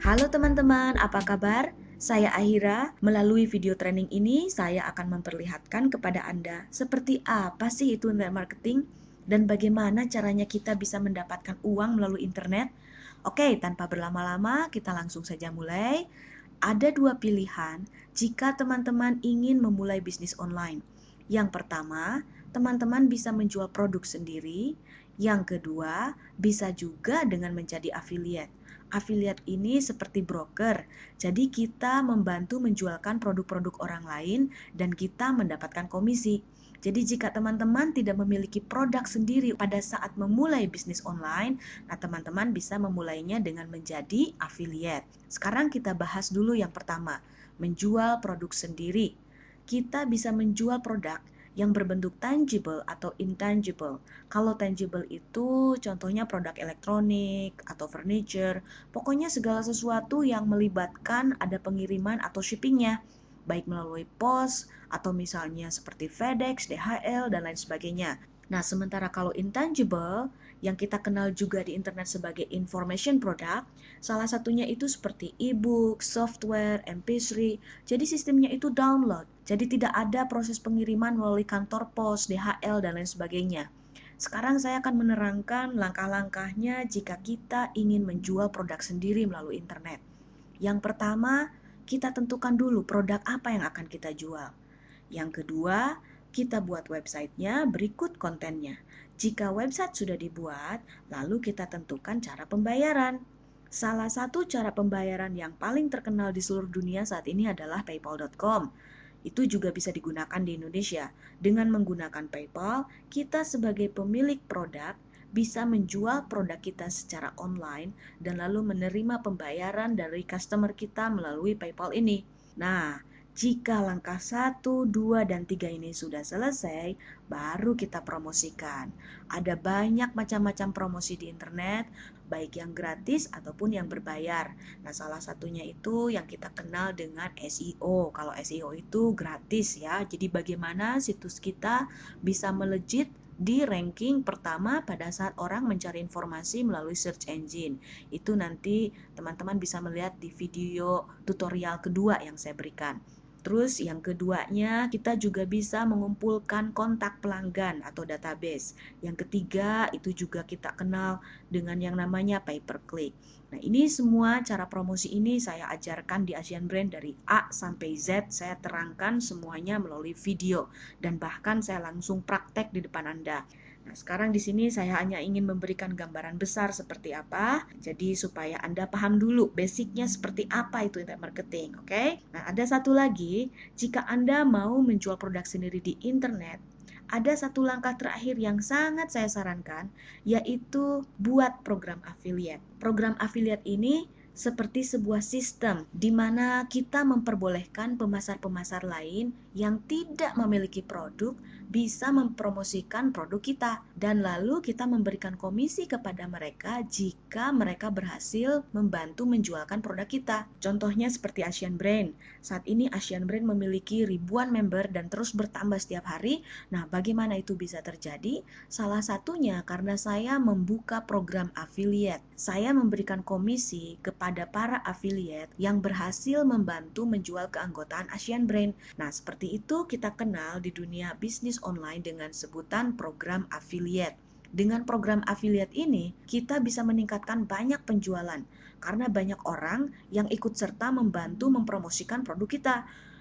Halo teman-teman, apa kabar? Saya Ahira. Melalui video training ini, saya akan memperlihatkan kepada Anda seperti apa sih itu internet marketing dan bagaimana caranya kita bisa mendapatkan uang melalui internet. Oke, tanpa berlama-lama, kita langsung saja mulai. Ada dua pilihan jika teman-teman ingin memulai bisnis online. Yang pertama, teman-teman bisa menjual produk sendiri. Yang kedua, bisa juga dengan menjadi affiliate. Affiliate ini seperti broker, jadi kita membantu menjualkan produk-produk orang lain dan kita mendapatkan komisi. Jadi jika teman-teman tidak memiliki produk sendiri pada saat memulai bisnis online, nah teman-teman bisa memulainya dengan menjadi affiliate. Sekarang kita bahas dulu yang pertama, menjual produk sendiri. Kita bisa menjual produk yang berbentuk tangible atau intangible. Kalau tangible itu contohnya produk elektronik atau furniture, pokoknya segala sesuatu yang melibatkan ada pengiriman atau shippingnya, baik melalui pos atau misalnya seperti FedEx, DHL, dan lain sebagainya. Nah, sementara kalau intangible, yang kita kenal juga di internet sebagai information product, salah satunya itu seperti e-book, software, MP3, jadi sistemnya itu download, jadi tidak ada proses pengiriman melalui kantor pos, DHL, dan lain sebagainya. Sekarang saya akan menerangkan langkah-langkahnya jika kita ingin menjual produk sendiri melalui internet. Yang pertama, kita tentukan dulu produk apa yang akan kita jual. Yang kedua, kita buat websitenya, berikut kontennya. Jika website sudah dibuat, lalu kita tentukan cara pembayaran. Salah satu cara pembayaran yang paling terkenal di seluruh dunia saat ini adalah paypal.com. Itu juga bisa digunakan di Indonesia. Dengan menggunakan PayPal, kita sebagai pemilik produk bisa menjual produk kita secara online dan lalu menerima pembayaran dari customer kita melalui PayPal ini. Nah, jika langkah 1, 2, dan 3 ini sudah selesai, baru kita promosikan. Ada banyak macam-macam promosi di internet, baik yang gratis ataupun yang berbayar. Nah, salah satunya itu yang kita kenal dengan SEO. Kalau SEO itu gratis ya, jadi bagaimana situs kita bisa melejit di ranking pertama pada saat orang mencari informasi melalui search engine. Itu nanti teman-teman bisa melihat di video tutorial kedua yang saya berikan. Terus yang keduanya, kita juga bisa mengumpulkan kontak pelanggan atau database. Yang ketiga, itu juga kita kenal dengan yang namanya pay per click. Nah, ini semua cara promosi ini saya ajarkan di Asian Brand dari A sampai Z. Saya terangkan semuanya melalui video dan bahkan saya langsung praktek di depan Anda. Nah, sekarang di sini saya hanya ingin memberikan gambaran besar seperti apa, jadi supaya Anda paham dulu basicnya seperti apa itu internet marketing, oke? Nah, ada satu lagi, jika Anda mau menjual produk sendiri di internet, ada satu langkah terakhir yang sangat saya sarankan, yaitu buat program affiliate. Program affiliate ini seperti sebuah sistem di mana kita memperbolehkan pemasar-pemasar lain yang tidak memiliki produk bisa mempromosikan produk kita dan lalu kita memberikan komisi kepada mereka jika mereka berhasil membantu menjualkan produk kita. Contohnya seperti Asian Brand. Saat ini Asian Brand memiliki ribuan member dan terus bertambah setiap hari. Nah, bagaimana itu bisa terjadi? Salah satunya karena saya membuka program affiliate. Saya memberikan komisi kepada para affiliate yang berhasil membantu menjual keanggotaan Asian Brand. Nah, seperti itu kita kenal di dunia bisnis online dengan sebutan program affiliate. Dengan program affiliate ini, kita bisa meningkatkan banyak penjualan karena banyak orang yang ikut serta membantu mempromosikan produk kita.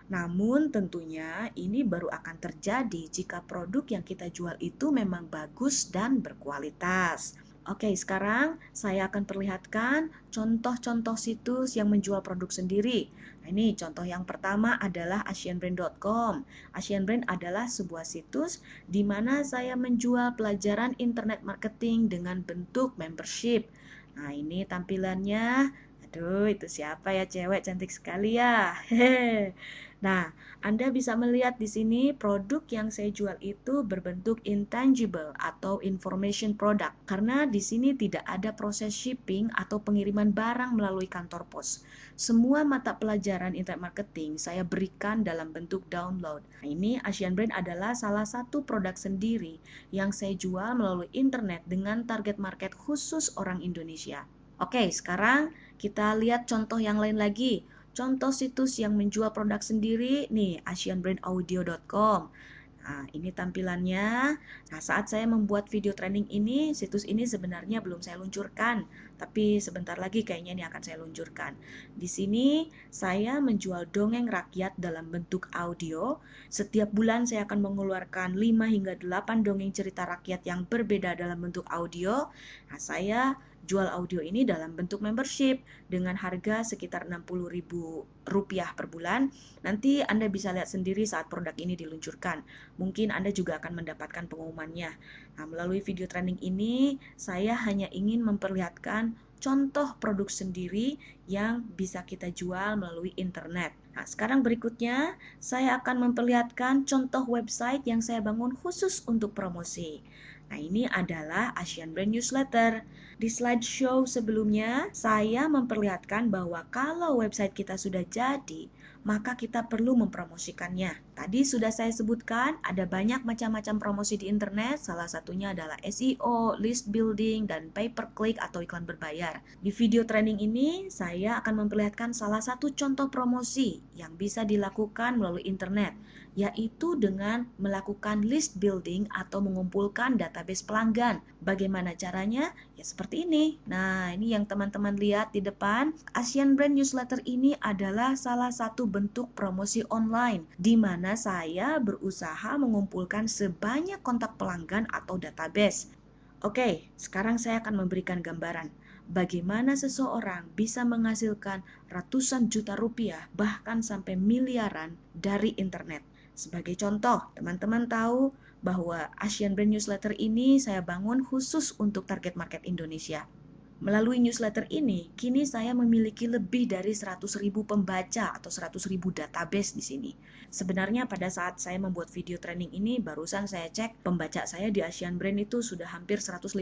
Namun tentunya ini baru akan terjadi jika produk yang kita jual itu memang bagus dan berkualitas. Oke, sekarang saya akan perlihatkan contoh-contoh situs yang menjual produk sendiri. Nah, ini contoh yang pertama adalah asianbrand.com. Asian Brand adalah sebuah situs di mana saya menjual pelajaran internet marketing dengan bentuk membership. Nah, ini tampilannya. Aduh, itu siapa ya, cewek cantik sekali ya. Hehe. Nah, Anda bisa melihat di sini produk yang saya jual itu berbentuk intangible atau information product karena di sini tidak ada proses shipping atau pengiriman barang melalui kantor pos. Semua mata pelajaran internet marketing saya berikan dalam bentuk download. Nah, ini Asian Brand adalah salah satu produk sendiri yang saya jual melalui internet dengan target market khusus orang Indonesia. Oke, sekarang kita lihat contoh yang lain lagi. Contoh situs yang menjual produk sendiri, nih, asianbrandaudio.com. Nah, ini tampilannya. Nah, saat saya membuat video training ini, situs ini sebenarnya belum saya luncurkan, tapi sebentar lagi kayaknya ini akan saya luncurkan. Di sini saya menjual dongeng rakyat dalam bentuk audio. Setiap bulan saya akan mengeluarkan 5 hingga 8 dongeng cerita rakyat yang berbeda dalam bentuk audio. Nah, saya jual audio ini dalam bentuk membership dengan harga sekitar Rp60.000 per bulan. Nanti Anda bisa lihat sendiri saat produk ini diluncurkan. Mungkin Anda juga akan mendapatkan pengumumannya. Nah, melalui video training ini, saya hanya ingin memperlihatkan contoh produk sendiri yang bisa kita jual melalui internet. Nah, sekarang berikutnya, saya akan memperlihatkan contoh website yang saya bangun khusus untuk promosi. Nah, ini adalah Asian Brand Newsletter. Di slideshow sebelumnya, saya memperlihatkan bahwa kalau website kita sudah jadi, maka kita perlu mempromosikannya. Tadi sudah saya sebutkan, ada banyak macam-macam promosi di internet, salah satunya adalah SEO, list building, dan pay-per-click atau iklan berbayar. Di video training ini, saya akan memperlihatkan salah satu contoh promosi yang bisa dilakukan melalui internet, yaitu dengan melakukan list building atau mengumpulkan database pelanggan. Bagaimana caranya? Ya seperti ini. Nah, ini yang teman-teman lihat di depan. Asian Brand Newsletter ini adalah salah satu bentuk promosi online, di mana saya berusaha mengumpulkan sebanyak kontak pelanggan atau database. Oke, sekarang saya akan memberikan gambaran bagaimana seseorang bisa menghasilkan ratusan juta rupiah, bahkan sampai miliaran dari internet. Sebagai contoh, teman-teman tahu bahwa Asian Brand Newsletter ini saya bangun khusus untuk target market Indonesia. Melalui newsletter ini, kini saya memiliki lebih dari 100.000 pembaca atau 100.000 database di sini. Sebenarnya pada saat saya membuat video training ini, barusan saya cek pembaca saya di Asian Brand itu sudah hampir 150.000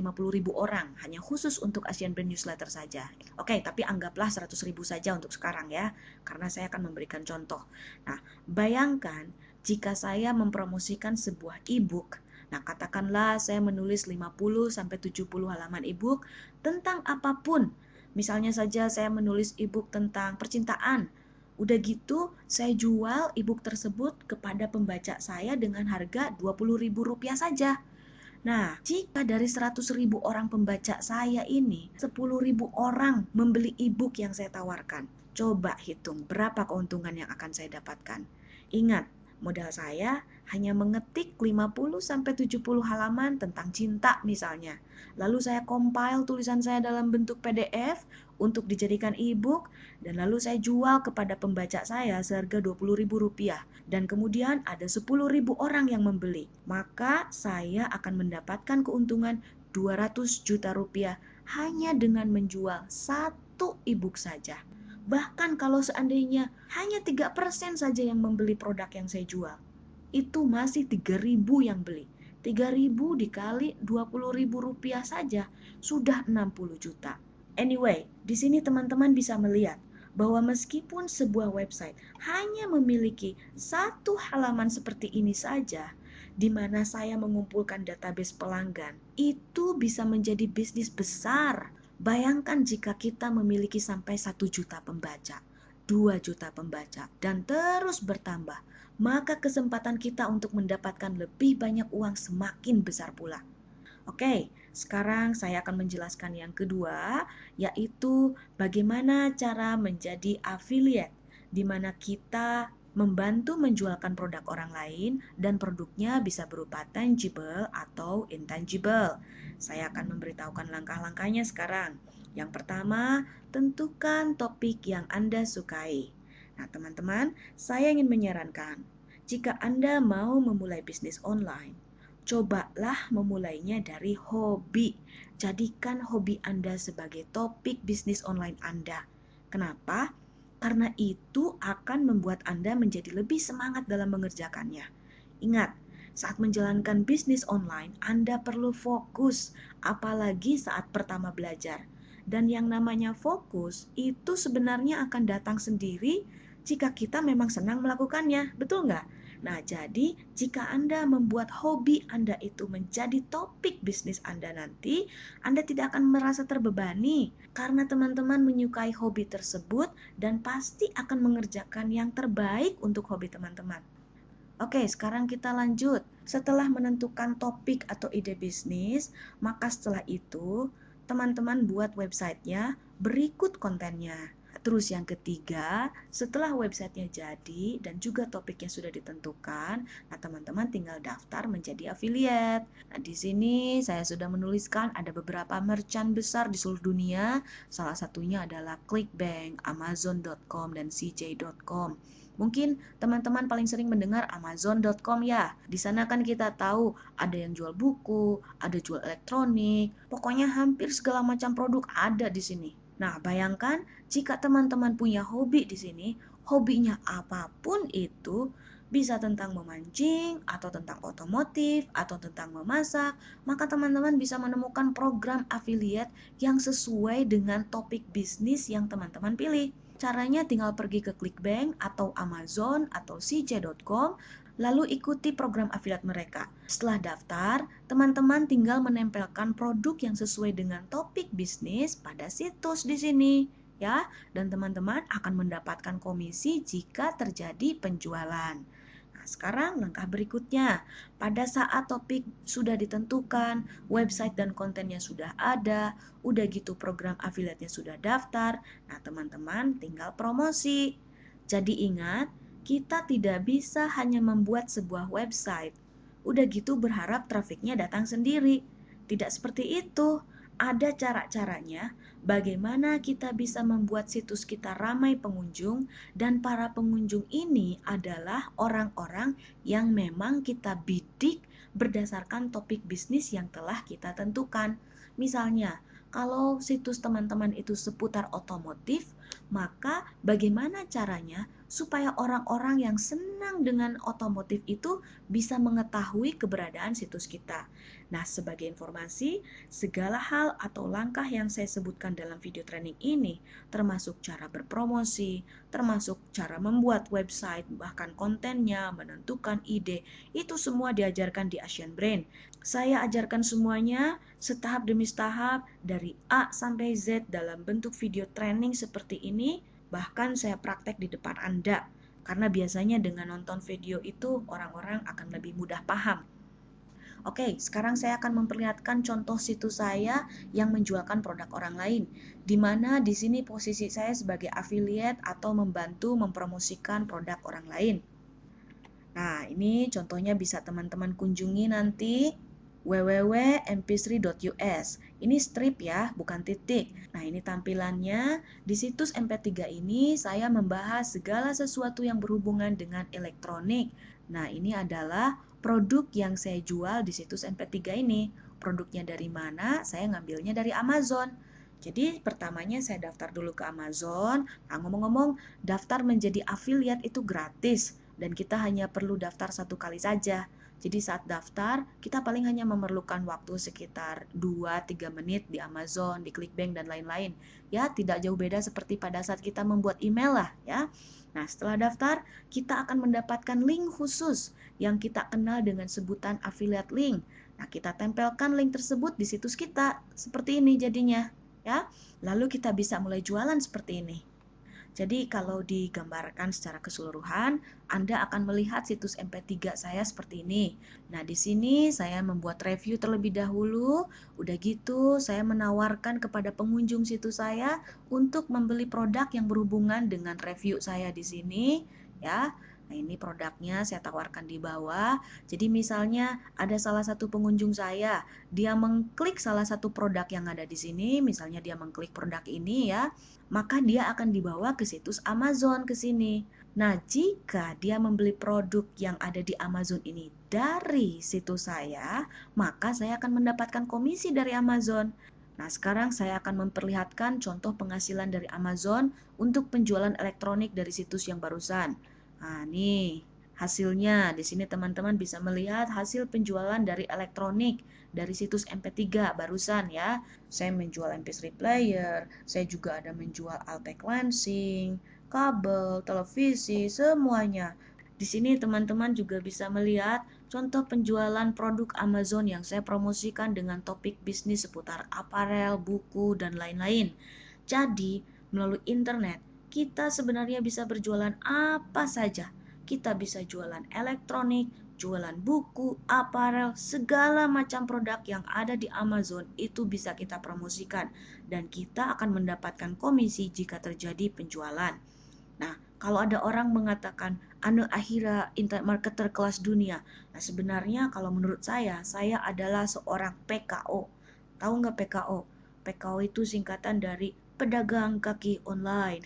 orang, hanya khusus untuk Asian Brand Newsletter saja. Oke, tapi anggaplah 100.000 saja untuk sekarang ya, karena saya akan memberikan contoh. Nah, bayangkan jika saya mempromosikan sebuah e-book. Nah, katakanlah saya menulis 50-70 halaman e-book tentang apapun. Misalnya saja saya menulis e-book tentang percintaan. Udah gitu, saya jual e-book tersebut kepada pembaca saya dengan harga Rp20.000 saja. Nah, jika dari 100.000 orang pembaca saya ini, 10.000 orang membeli e-book yang saya tawarkan. Coba hitung berapa keuntungan yang akan saya dapatkan. Ingat, modal saya hanya mengetik 50-70 halaman tentang cinta misalnya. Lalu saya compile tulisan saya dalam bentuk PDF untuk dijadikan e-book dan lalu saya jual kepada pembaca saya seharga Rp20.000 dan kemudian ada 10.000 orang yang membeli. Maka saya akan mendapatkan keuntungan Rp200 juta hanya dengan menjual satu e-book saja. Bahkan kalau seandainya hanya 3% saja yang membeli produk yang saya jual, itu masih 3.000 yang beli. 3.000 dikali Rp20.000 saja sudah 60 juta. Anyway, di sini teman-teman bisa melihat bahwa meskipun sebuah website hanya memiliki satu halaman seperti ini saja, di mana saya mengumpulkan database pelanggan, itu bisa menjadi bisnis besar. Bayangkan jika kita memiliki sampai 1 juta pembaca, 2 juta pembaca, dan terus bertambah, maka kesempatan kita untuk mendapatkan lebih banyak uang semakin besar pula. Oke, sekarang saya akan menjelaskan yang kedua, yaitu bagaimana cara menjadi affiliate, di mana kita membantu menjualkan produk orang lain dan produknya bisa berupa tangible atau intangible. Saya akan memberitahukan langkah-langkahnya sekarang. Yang pertama, tentukan topik yang Anda sukai. Nah, teman-teman, saya ingin menyarankan, jika Anda mau memulai bisnis online, cobalah memulainya dari hobi. Jadikan hobi Anda sebagai topik bisnis online Anda. Kenapa? Karena itu akan membuat Anda menjadi lebih semangat dalam mengerjakannya. Ingat, saat menjalankan bisnis online, Anda perlu fokus, apalagi saat pertama belajar. Dan yang namanya fokus, itu sebenarnya akan datang sendiri jika kita memang senang melakukannya. Betul nggak? Nah, jadi jika Anda membuat hobi Anda itu menjadi topik bisnis Anda nanti, Anda tidak akan merasa terbebani karena teman-teman menyukai hobi tersebut dan pasti akan mengerjakan yang terbaik untuk hobi teman-teman. Oke, sekarang kita lanjut. Setelah menentukan topik atau ide bisnis, maka setelah itu teman-teman buat websitenya, berikut kontennya. Terus yang ketiga, setelah websitenya jadi dan juga topiknya sudah ditentukan, nah teman-teman tinggal daftar menjadi affiliate. Nah, di sini saya sudah menuliskan ada beberapa merchant besar di seluruh dunia. Salah satunya adalah ClickBank, Amazon.com, dan CJ.com. Mungkin teman-teman paling sering mendengar Amazon.com ya. Di sana kan kita tahu ada yang jual buku, ada jual elektronik, pokoknya hampir segala macam produk ada di sini. Nah, bayangkan jika teman-teman punya hobi di sini, hobinya apapun itu, bisa tentang memancing, atau tentang otomotif, atau tentang memasak, maka teman-teman bisa menemukan program affiliate yang sesuai dengan topik bisnis yang teman-teman pilih. Caranya tinggal pergi ke ClickBank atau Amazon atau CJ.com, lalu ikuti program affiliate mereka. Setelah daftar, teman-teman tinggal menempelkan produk yang sesuai dengan topik bisnis pada situs di sini, ya. Dan teman-teman akan mendapatkan komisi jika terjadi penjualan. Nah, sekarang langkah berikutnya, pada saat topik sudah ditentukan, website dan kontennya sudah ada, udah gitu program affiliate-nya sudah daftar, nah teman-teman tinggal promosi. Jadi ingat, kita tidak bisa hanya membuat sebuah website, udah gitu berharap trafiknya datang sendiri. Tidak seperti itu. Ada cara-caranya bagaimana kita bisa membuat situs kita ramai pengunjung, dan para pengunjung ini adalah orang-orang yang memang kita bidik berdasarkan topik bisnis yang telah kita tentukan. Misalnya, kalau situs teman-teman itu seputar otomotif, maka bagaimana caranya supaya orang-orang yang senang dengan otomotif itu bisa mengetahui keberadaan situs kita. Nah, sebagai informasi, segala hal atau langkah yang saya sebutkan dalam video training ini, termasuk cara berpromosi, termasuk cara membuat website, bahkan kontennya, menentukan ide, itu semua diajarkan di Asian Brain. Saya ajarkan semuanya setahap demi setahap dari A sampai Z dalam bentuk video training seperti ini. Bahkan saya praktek di depan Anda, karena biasanya dengan nonton video itu orang-orang akan lebih mudah paham. Oke, sekarang saya akan memperlihatkan contoh situs saya yang menjualkan produk orang lain, di mana di sini posisi saya sebagai affiliate atau membantu mempromosikan produk orang lain. Nah, ini contohnya bisa teman-teman kunjungi nanti www.mp3.us. Ini strip ya, bukan titik. Nah, ini tampilannya. Di situs MP3 ini saya membahas segala sesuatu yang berhubungan dengan elektronik. Nah, ini adalah produk yang saya jual di situs MP3 ini. Produknya dari mana? Saya ngambilnya dari Amazon. Jadi pertamanya saya daftar dulu ke Amazon. Nah, ngomong-ngomong, daftar menjadi affiliate itu gratis dan kita hanya perlu daftar 1 kali saja. Jadi saat daftar, kita paling hanya memerlukan waktu sekitar 2-3 menit di Amazon, di ClickBank, dan lain-lain. Ya, tidak jauh beda seperti pada saat kita membuat email lah ya. Nah, setelah daftar, kita akan mendapatkan link khusus yang kita kenal dengan sebutan affiliate link. Nah, kita tempelkan link tersebut di situs kita. Seperti ini jadinya. Ya, lalu kita bisa mulai jualan seperti ini. Jadi kalau digambarkan secara keseluruhan, Anda akan melihat situs MP3 saya seperti ini. Nah, di sini saya membuat review terlebih dahulu. Udah gitu, saya menawarkan kepada pengunjung situs saya untuk membeli produk yang berhubungan dengan review saya di sini, ya. Nah, ini produknya saya tawarkan di bawah. Jadi misalnya ada salah satu pengunjung saya, dia mengklik salah satu produk yang ada di sini, misalnya dia mengklik produk ini ya, maka dia akan dibawa ke situs Amazon ke sini. Nah, jika dia membeli produk yang ada di Amazon ini dari situs saya, maka saya akan mendapatkan komisi dari Amazon. Nah, sekarang saya akan memperlihatkan contoh penghasilan dari Amazon untuk penjualan elektronik dari situs yang barusan. Nah, nih hasilnya. Di sini teman-teman bisa melihat hasil penjualan dari elektronik dari situs MP3 barusan ya. Saya menjual MP3 player, saya juga ada menjual Altec lancing, kabel, televisi, semuanya. Di sini teman-teman juga bisa melihat contoh penjualan produk Amazon yang saya promosikan dengan topik bisnis seputar aparel, buku, dan lain-lain. Jadi, melalui internet, kita sebenarnya bisa berjualan apa saja. Kita bisa jualan elektronik, jualan buku, aparel, segala macam produk yang ada di Amazon itu bisa kita promosikan. Dan kita akan mendapatkan komisi jika terjadi penjualan. Nah, kalau ada orang mengatakan, Ane Ahira internet marketer kelas dunia. Nah, sebenarnya kalau menurut saya adalah seorang PKO. Tahu nggak PKO? PKO itu singkatan dari pedagang kaki online.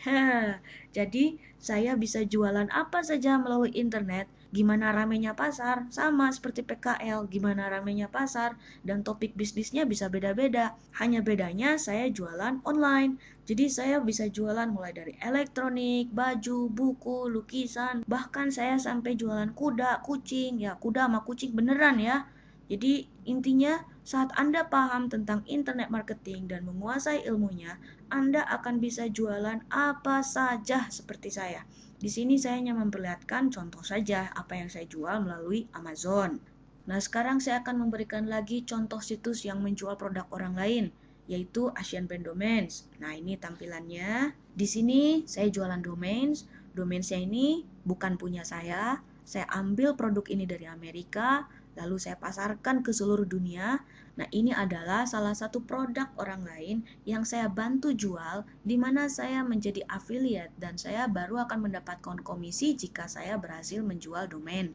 Jadi, saya bisa jualan apa saja melalui internet. Gimana ramenya pasar? Sama seperti PKL. Gimana ramenya pasar? Dan topik bisnisnya bisa beda-beda. Hanya bedanya saya jualan online. Jadi saya bisa jualan mulai dari elektronik, baju, buku, lukisan, bahkan saya sampai jualan kuda, kucing, ya kuda sama kucing beneran ya. Jadi intinya saat Anda paham tentang internet marketing dan menguasai ilmunya, Anda akan bisa jualan apa saja seperti saya. Di sini saya hanya memperlihatkan contoh saja apa yang saya jual melalui Amazon. Nah, sekarang saya akan memberikan lagi contoh situs yang menjual produk orang lain, yaitu Asian Brand Domains. Nah, ini tampilannya. Di sini saya jualan domains. Domainsnya ini bukan punya saya. Saya ambil produk ini dari Amerika, lalu saya pasarkan ke seluruh dunia. Nah, ini adalah salah satu produk orang lain yang saya bantu jual, di mana saya menjadi affiliate dan saya baru akan mendapatkan komisi jika saya berhasil menjual domain.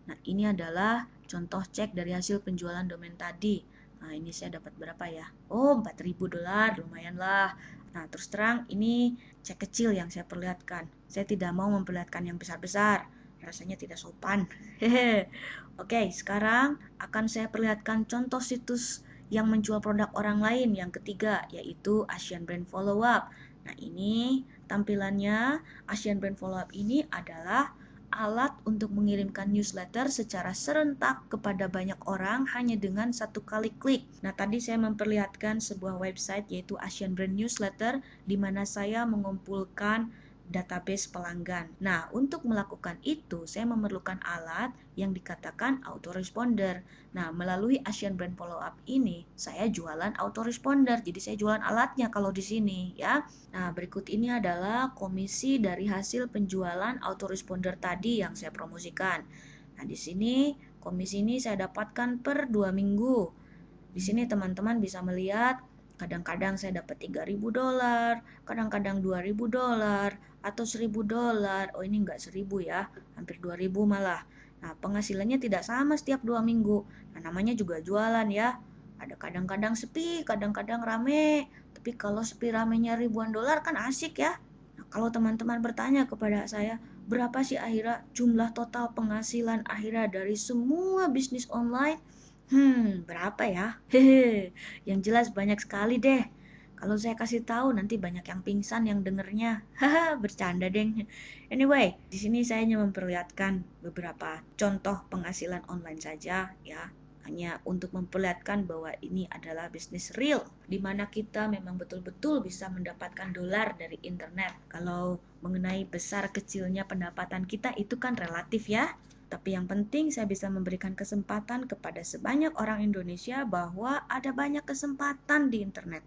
Nah, ini adalah contoh cek dari hasil penjualan domain tadi. Nah, ini saya dapat berapa ya? Oh, $4.000, lumayan lah. Nah, terus terang ini cek kecil yang saya perlihatkan. Saya tidak mau memperlihatkan yang besar-besar. Rasanya tidak sopan. Hehe. Oke, sekarang akan saya perlihatkan contoh situs yang menjual produk orang lain yang ketiga, yaitu Asian Brand Follow Up. Nah, ini tampilannya. Asian Brand Follow Up ini adalah alat untuk mengirimkan newsletter secara serentak kepada banyak orang hanya dengan satu kali klik. Nah, tadi saya memperlihatkan sebuah website yaitu Asian Brand Newsletter di mana saya mengumpulkan database pelanggan. Nah, untuk melakukan itu, saya memerlukan alat yang dikatakan autoresponder. Nah, melalui Asian Brand Follow Up ini, saya jualan autoresponder. Jadi, saya jualan alatnya kalau di sini, ya. Nah, berikut ini adalah komisi dari hasil penjualan autoresponder tadi yang saya promosikan. Nah, di sini komisi ini saya dapatkan per 2 minggu. Di sini teman-teman bisa melihat kadang-kadang saya dapat $3.000, kadang-kadang $2.000 atau $1.000. Oh, ini enggak 1.000 ya, hampir 2.000 malah. Nah, penghasilannya tidak sama setiap 2 minggu. Nah, namanya juga jualan ya. Ada kadang-kadang sepi, kadang-kadang rame. Tapi kalau sepi ramenya ribuan dolar kan asik ya. Nah, kalau teman-teman bertanya kepada saya, berapa sih Ahira jumlah total penghasilan Ahira dari semua bisnis online? Berapa ya? Hehe, yang jelas banyak sekali deh. Kalau saya kasih tahu nanti banyak yang pingsan yang dengernya. Haha, bercanda deng. Anyway, di sini saya hanya memperlihatkan beberapa contoh penghasilan online saja ya. Hanya untuk memperlihatkan bahwa ini adalah bisnis real, di mana kita memang betul-betul bisa mendapatkan dolar dari internet. Kalau mengenai besar kecilnya pendapatan kita itu kan relatif ya. Tapi yang penting saya bisa memberikan kesempatan kepada sebanyak orang Indonesia bahwa ada banyak kesempatan di internet.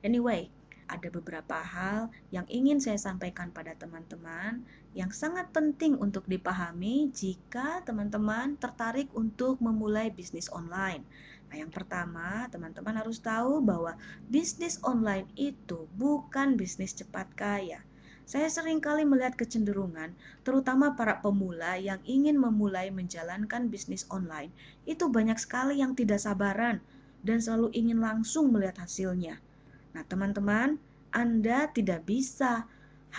Anyway, ada beberapa hal yang ingin saya sampaikan pada teman-teman yang sangat penting untuk dipahami jika teman-teman tertarik untuk memulai bisnis online. Nah, yang pertama, teman-teman harus tahu bahwa bisnis online itu bukan bisnis cepat kaya. Saya seringkali melihat kecenderungan, terutama para pemula yang ingin memulai menjalankan bisnis online, itu banyak sekali yang tidak sabaran dan selalu ingin langsung melihat hasilnya. Nah, teman-teman, Anda tidak bisa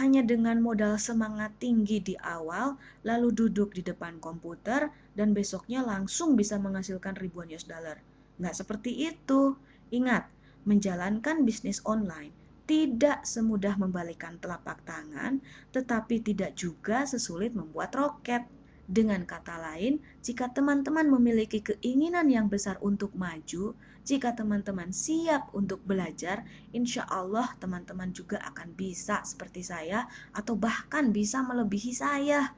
hanya dengan modal semangat tinggi di awal, lalu duduk di depan komputer, dan besoknya langsung bisa menghasilkan ribuan US dollar. Nggak seperti itu. Ingat, menjalankan bisnis online tidak semudah membalikkan telapak tangan, tetapi tidak juga sesulit membuat roket. Dengan kata lain, jika teman-teman memiliki keinginan yang besar untuk maju, jika teman-teman siap untuk belajar, insya Allah teman-teman juga akan bisa seperti saya atau bahkan bisa melebihi saya.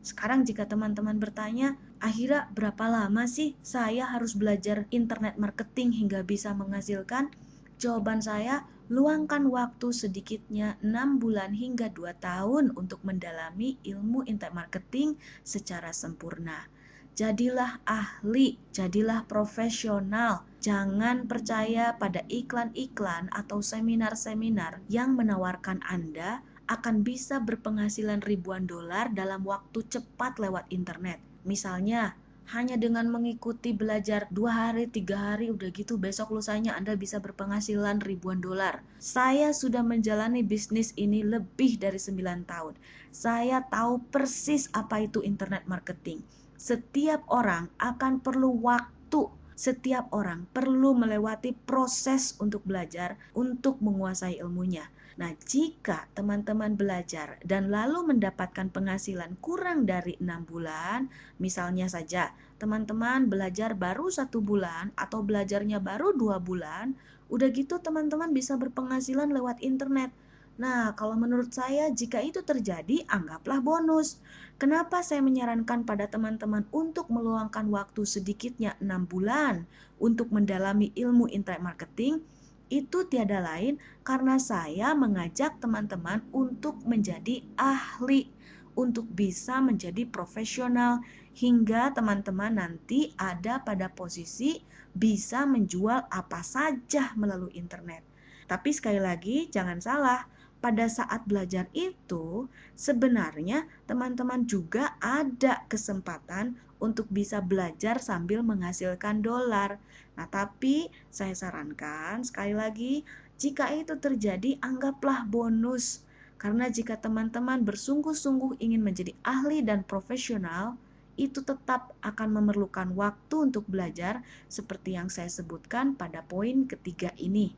Sekarang jika teman-teman bertanya, Ahira berapa lama sih saya harus belajar internet marketing hingga bisa menghasilkan? Jawaban saya, luangkan waktu sedikitnya 6 bulan hingga 2 tahun untuk mendalami ilmu internet marketing secara sempurna. Jadilah ahli, jadilah profesional. Jangan percaya pada iklan-iklan atau seminar-seminar yang menawarkan Anda akan bisa berpenghasilan ribuan dolar dalam waktu cepat lewat internet. Misalnya, hanya dengan mengikuti belajar 2 hari, 3 hari, udah gitu besok lusanya Anda bisa berpenghasilan ribuan dolar. Saya sudah menjalani bisnis ini lebih dari 9 tahun. Saya tahu persis apa itu internet marketing. Setiap orang akan perlu waktu. Setiap orang perlu melewati proses untuk belajar, untuk menguasai ilmunya. Nah, jika teman-teman belajar dan lalu mendapatkan penghasilan kurang dari 6 bulan, misalnya saja teman-teman belajar baru 1 bulan atau belajarnya baru 2 bulan, udah gitu teman-teman bisa berpenghasilan lewat internet. Nah, kalau menurut saya jika itu terjadi, anggaplah bonus. Kenapa saya menyarankan pada teman-teman untuk meluangkan waktu sedikitnya 6 bulan untuk mendalami ilmu internet marketing? Itu tiada lain karena saya mengajak teman-teman untuk menjadi ahli, untuk bisa menjadi profesional, hingga teman-teman nanti ada pada posisi bisa menjual apa saja melalui internet. Tapi sekali lagi, jangan salah, pada saat belajar itu sebenarnya teman-teman juga ada kesempatan untuk bisa belajar sambil menghasilkan dolar. Nah, tapi saya sarankan sekali lagi, jika itu terjadi, anggaplah bonus. Karena jika teman-teman bersungguh-sungguh ingin menjadi ahli dan profesional, itu tetap akan memerlukan waktu untuk belajar seperti yang saya sebutkan pada poin ketiga ini.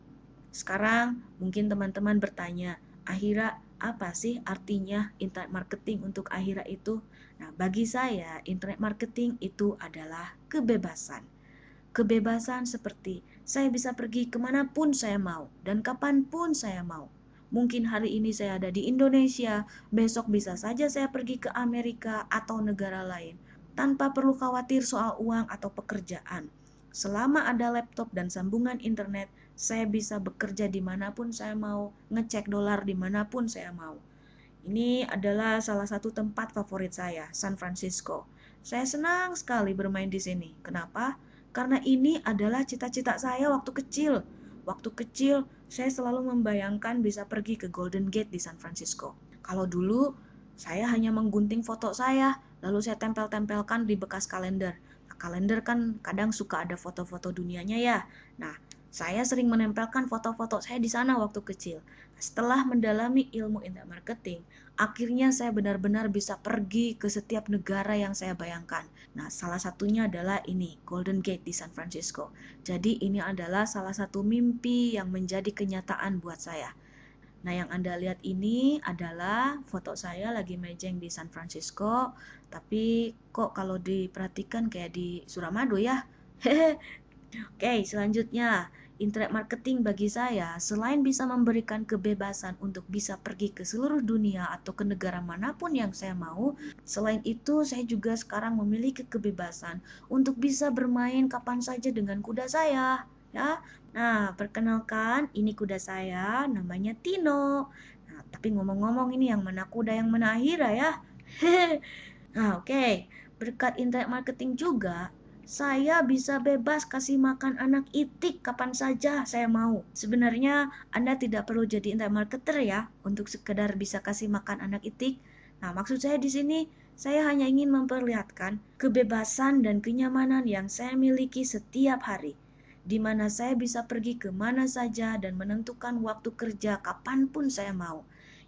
Sekarang mungkin teman-teman bertanya, Ahira, apa sih artinya internet marketing untuk Ahira itu? Nah, bagi saya, internet marketing itu adalah kebebasan. Kebebasan seperti saya bisa pergi kemanapun saya mau dan kapanpun saya mau. Mungkin hari ini saya ada di Indonesia, besok bisa saja saya pergi ke Amerika atau negara lain, tanpa perlu khawatir soal uang atau pekerjaan. Selama ada laptop dan sambungan internet, saya bisa bekerja dimanapun saya mau, ngecek dolar dimanapun saya mau. Ini adalah salah satu tempat favorit saya, San Francisco. Saya senang sekali bermain di sini. Kenapa? Karena ini adalah cita-cita saya waktu kecil. Waktu kecil, saya selalu membayangkan bisa pergi ke Golden Gate di San Francisco. Kalau dulu, saya hanya menggunting foto saya, lalu saya tempel-tempelkan di bekas kalender. Nah, kalender kan kadang suka ada foto-foto dunianya ya. Nah, saya sering menempelkan foto-foto saya di sana waktu kecil. Setelah mendalami ilmu internet marketing, akhirnya saya benar-benar bisa pergi ke setiap negara yang saya bayangkan. Nah, salah satunya adalah ini, Golden Gate di San Francisco. Jadi ini adalah salah satu mimpi yang menjadi kenyataan buat saya. Nah, yang Anda lihat ini adalah foto saya lagi mejeng di San Francisco, tapi kok kalau diperhatikan kayak di Suramadu ya. Hehe. Oke, selanjutnya, internet marketing bagi saya selain bisa memberikan kebebasan untuk bisa pergi ke seluruh dunia atau ke negara manapun yang saya mau, selain itu saya juga sekarang memiliki kebebasan untuk bisa bermain kapan saja dengan kuda saya, ya. Nah, perkenalkan, ini kuda saya, namanya Tino. Nah, tapi ngomong-ngomong ini yang mana kuda yang mana Ahira ya? Nah, oke. Berkat internet marketing juga, saya bisa bebas kasih makan anak itik kapan saja saya mau. Sebenarnya Anda tidak perlu jadi internet marketer ya untuk sekedar bisa kasih makan anak itik. Nah, maksud saya di sini, saya hanya ingin memperlihatkan kebebasan dan kenyamanan yang saya miliki setiap hari, di mana saya bisa pergi ke mana saja dan menentukan waktu kerja kapanpun saya mau.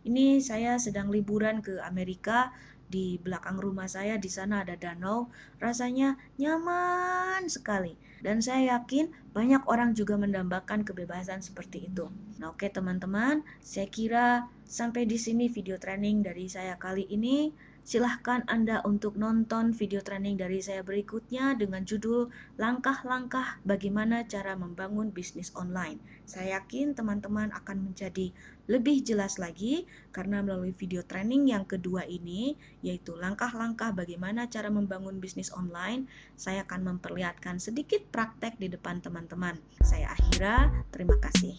Ini saya sedang liburan ke Amerika. Di belakang rumah saya di sana ada danau, rasanya nyaman sekali. Dan saya yakin banyak orang juga mendambakan kebebasan seperti itu. Nah, oke teman-teman, saya kira sampai di sini video training dari saya kali ini. Silahkan Anda untuk nonton video training dari saya berikutnya dengan judul Langkah-langkah bagaimana cara membangun bisnis online. Saya yakin teman-teman akan menjadi lebih jelas lagi karena melalui video training yang kedua ini, yaitu langkah-langkah bagaimana cara membangun bisnis online, saya akan memperlihatkan sedikit praktek di depan teman-teman. Saya Ahira, terima kasih.